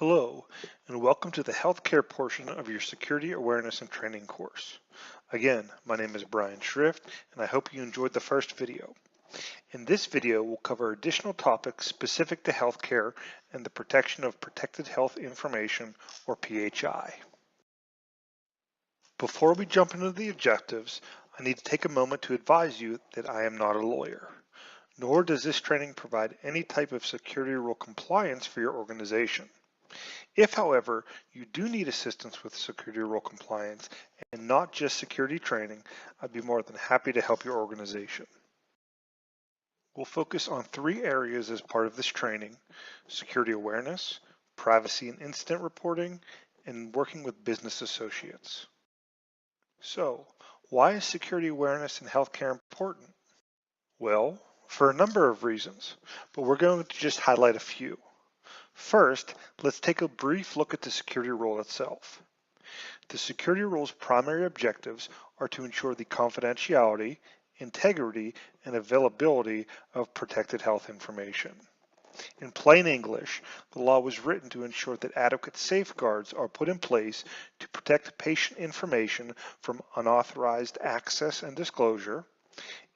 Hello, and welcome to the healthcare portion of your Security Awareness and Training course. Again, my name is Brian Schrift, and I hope you enjoyed the first video. In this video, we'll cover additional topics specific to healthcare and the protection of protected health information, or PHI. Before we jump into the objectives, I need to take a moment to advise you that I am not a lawyer, nor does this training provide any type of security rule compliance for your organization. If, however, you do need assistance with security rule compliance and not just security training, I'd be more than happy to help your organization. We'll focus on three areas as part of this training: security awareness, privacy and incident reporting, and working with business associates. So, why is security awareness in healthcare important? Well, for a number of reasons, but we're going to just highlight a few. First, let's take a brief look at the security rule itself. The security rule's primary objectives are to ensure the confidentiality, integrity, and availability of protected health information. In plain English, the law was written to ensure that adequate safeguards are put in place to protect patient information from unauthorized access and disclosure,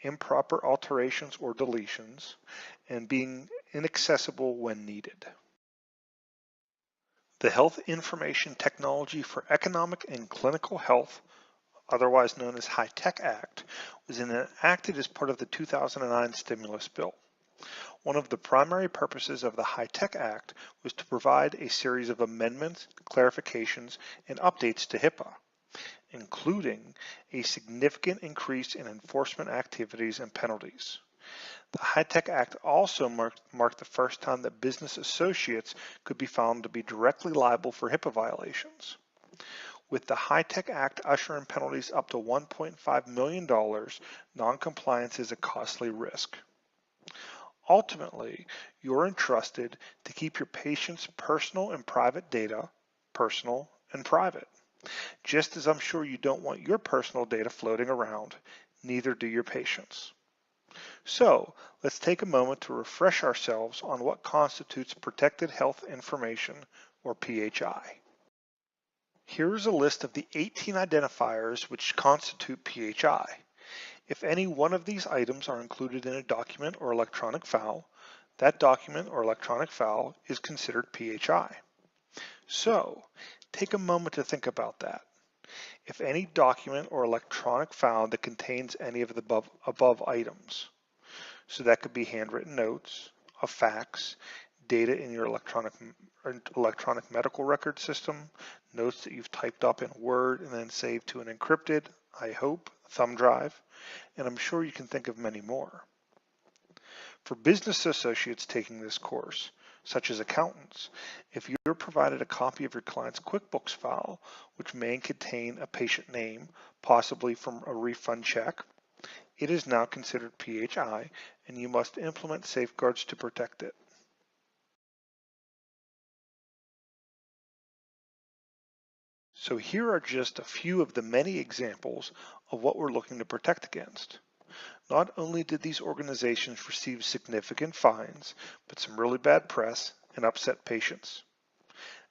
improper alterations or deletions, and being inaccessible when needed. The Health Information Technology for Economic and Clinical Health, otherwise known as HITECH Act, was enacted as part of the 2009 stimulus bill. One of the primary purposes of the HITECH Act was to provide a series of amendments, clarifications, and updates to HIPAA, including a significant increase in enforcement activities and penalties. The HITECH Act also marked the first time that business associates could be found to be directly liable for HIPAA violations. With the HITECH Act ushering penalties up to $1.5 million, noncompliance is a costly risk. Ultimately, you're entrusted to keep your patient's personal and private data personal and private. Just as I'm sure you don't want your personal data floating around, neither do your patients. So let's take a moment to refresh ourselves on what constitutes protected health information, or PHI. Here is a list of the 18 identifiers which constitute PHI. If any one of these items are included in a document or electronic file, that document or electronic file is considered PHI. So take a moment to think about that. If any document or electronic file that contains any of the above items, so that could be handwritten notes, a fax, data in your electronic medical record system, notes that you've typed up in Word and then saved to an encrypted, I hope, thumb drive, and I'm sure you can think of many more. For business associates taking this course, such as accountants, if you're provided a copy of your client's QuickBooks file, which may contain a patient name, possibly from a refund check, it is now considered PHI, and you must implement safeguards to protect it. So here are just a few of the many examples of what we're looking to protect against. Not only did these organizations receive significant fines, but some really bad press and upset patients.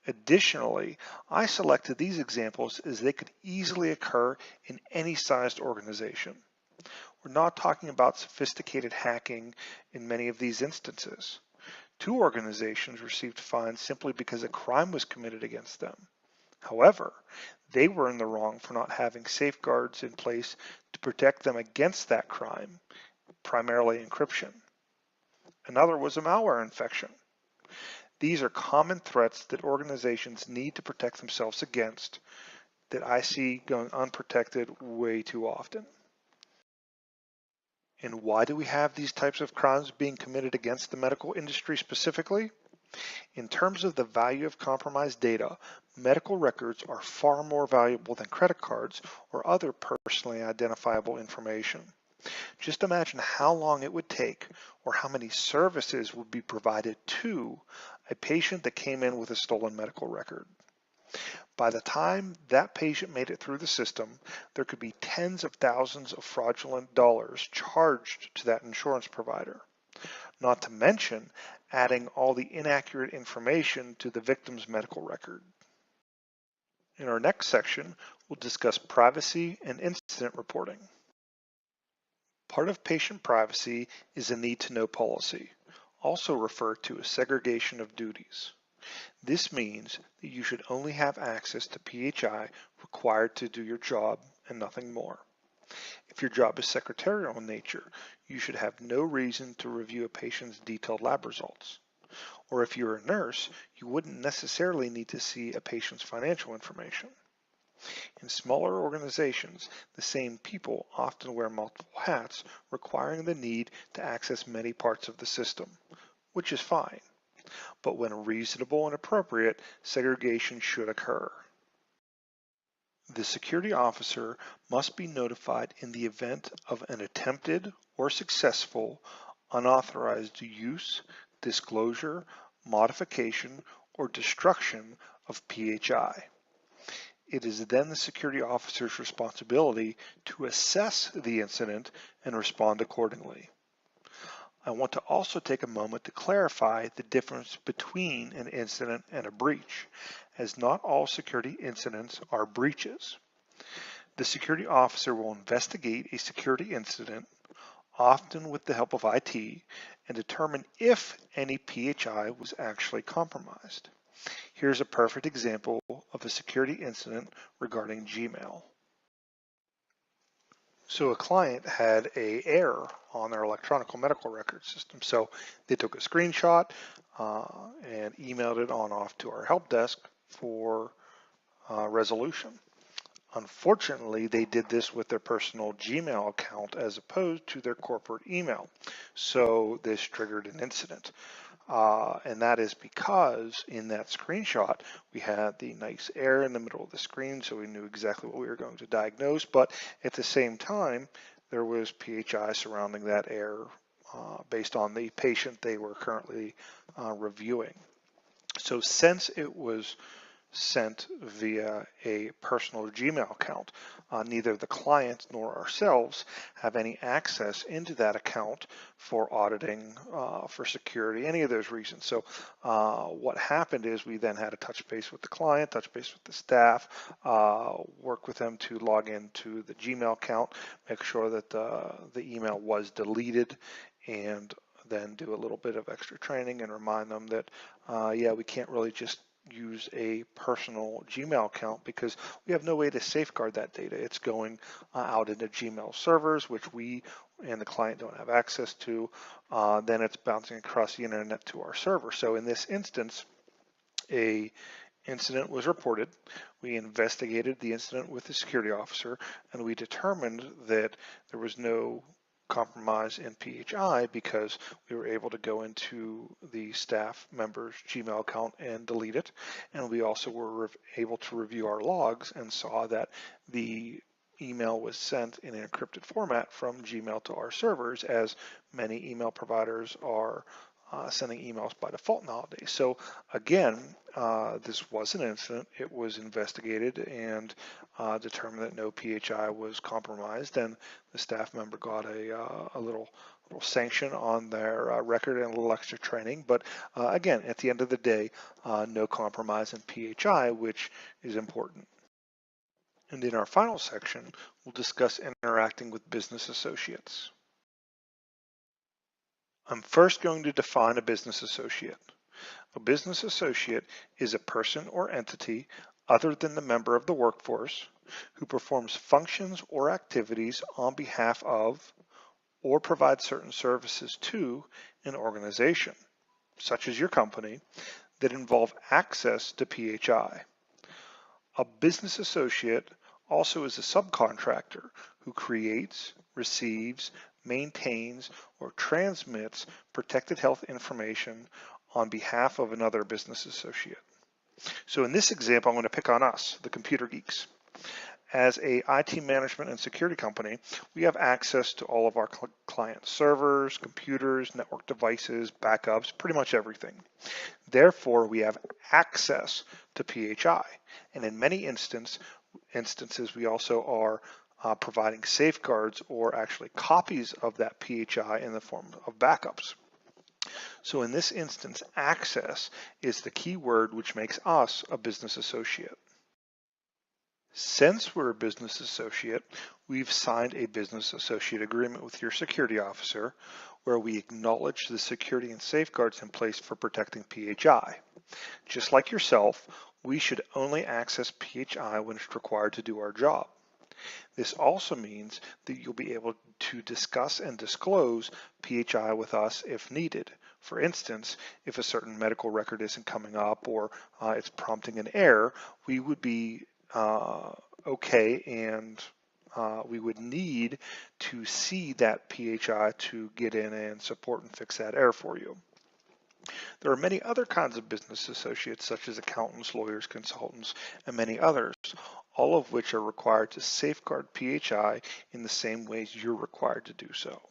Additionally, I selected these examples as they could easily occur in any sized organization. We're not talking about sophisticated hacking in many of these instances. 2 organizations received fines simply because a crime was committed against them. However, they were in the wrong for not having safeguards in place to protect them against that crime, primarily encryption. Another was a malware infection. These are common threats that organizations need to protect themselves against that I see going unprotected way too often. And why do we have these types of crimes being committed against the medical industry specifically? In terms of the value of compromised data, medical records are far more valuable than credit cards or other personally identifiable information. Just imagine how long it would take or how many services would be provided to a patient that came in with a stolen medical record. By the time that patient made it through the system, there could be tens of thousands of fraudulent dollars charged to that insurance provider. not to mention adding all the inaccurate information to the victim's medical record. In our next section, we'll discuss privacy and incident reporting. Part of patient privacy is a need-to-know policy, also referred to as segregation of duties. This means that you should only have access to PHI required to do your job and nothing more. If your job is secretarial in nature, you should have no reason to review a patient's detailed lab results. Or if you're a nurse, you wouldn't necessarily need to see a patient's financial information. In smaller organizations, the same people often wear multiple hats, requiring the need to access many parts of the system, which is fine. But when reasonable and appropriate, segregation should occur. The security officer must be notified in the event of an attempted or successful unauthorized use, disclosure, modification, or destruction of PHI. It is then the security officer's responsibility to assess the incident and respond accordingly. I want to also take a moment to clarify the difference between an incident and a breach, as not all security incidents are breaches. The security officer will investigate a security incident, often with the help of IT, and determine if any PHI was actually compromised. Here's a perfect example of a security incident regarding Gmail. So a client had an error on their electronic medical record system. So they took a screenshot and emailed it on off to our help desk for resolution. Unfortunately, they did this with their personal Gmail account as opposed to their corporate email. So this triggered an incident. And that is because in that screenshot, we had the nice error in the middle of the screen, so we knew exactly what we were going to diagnose. But at the same time, there was PHI surrounding that error based on the patient they were currently reviewing. So since it was sent via a personal Gmail account, neither the client nor ourselves have any access into that account for auditing, for security, any of those reasons. So what happened is we then had to touch base with the client, touch base with the staff, work with them to log into the Gmail account, make sure that the email was deleted, and then do a little bit of extra training and remind them that, yeah, we can't really just use a personal Gmail account because we have no way to safeguard that data. It's going out into Gmail servers, which we and the client don't have access to. Then it's bouncing across the internet to our server. So in this instance, a incident was reported. We investigated the incident with the security officer, and we determined that there was no compromise in PHI because we were able to go into the staff member's Gmail account and delete it. And we also were able to review our logs and saw that the email was sent in an encrypted format from Gmail to our servers, as many email providers are sending emails by default nowadays. So again, this was an incident. It was investigated and determined that no PHI was compromised, and the staff member got a little sanction on their record and a little extra training. But again, at the end of the day, no compromise in PHI, which is important. And in our final section, we'll discuss interacting with business associates. I'm first going to define a business associate. A business associate is a person or entity other than the member of the workforce who performs functions or activities on behalf of or provides certain services to an organization, such as your company, that involve access to PHI. A business associate also is a subcontractor who creates, receives, maintains, or transmits protected health information on behalf of another business associate. So in this example, I'm going to pick on us, the computer geeks. As a IT management and security company, we have access to all of our client servers, computers, network devices, backups, pretty much everything. Therefore, we have access to PHI. And in many instances, we also are providing safeguards or actually copies of that PHI in the form of backups. So in this instance, access is the key word which makes us a business associate. Since we're a business associate, we've signed a business associate agreement with your security officer where we acknowledge the security and safeguards in place for protecting PHI. Just like yourself, we should only access PHI when it's required to do our job. This also means that you'll be able to discuss and disclose PHI with us if needed. For instance, if a certain medical record isn't coming up or it's prompting an error, we would be okay, and we would need to see that PHI to get in and support and fix that error for you. There are many other kinds of business associates, such as accountants, lawyers, consultants, and many others, all of which are required to safeguard PHI in the same ways you're required to do so.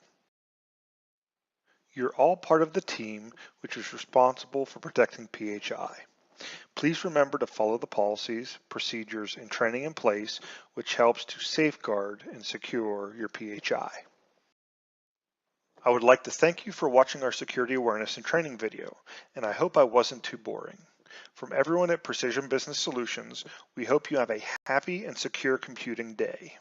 You're all part of the team which is responsible for protecting PHI. Please remember to follow the policies, procedures, and training in place, which helps to safeguard and secure your PHI. I would like to thank you for watching our security awareness and training video, and I hope I wasn't too boring. From everyone at Precision Business Solutions, we hope you have a happy and secure computing day.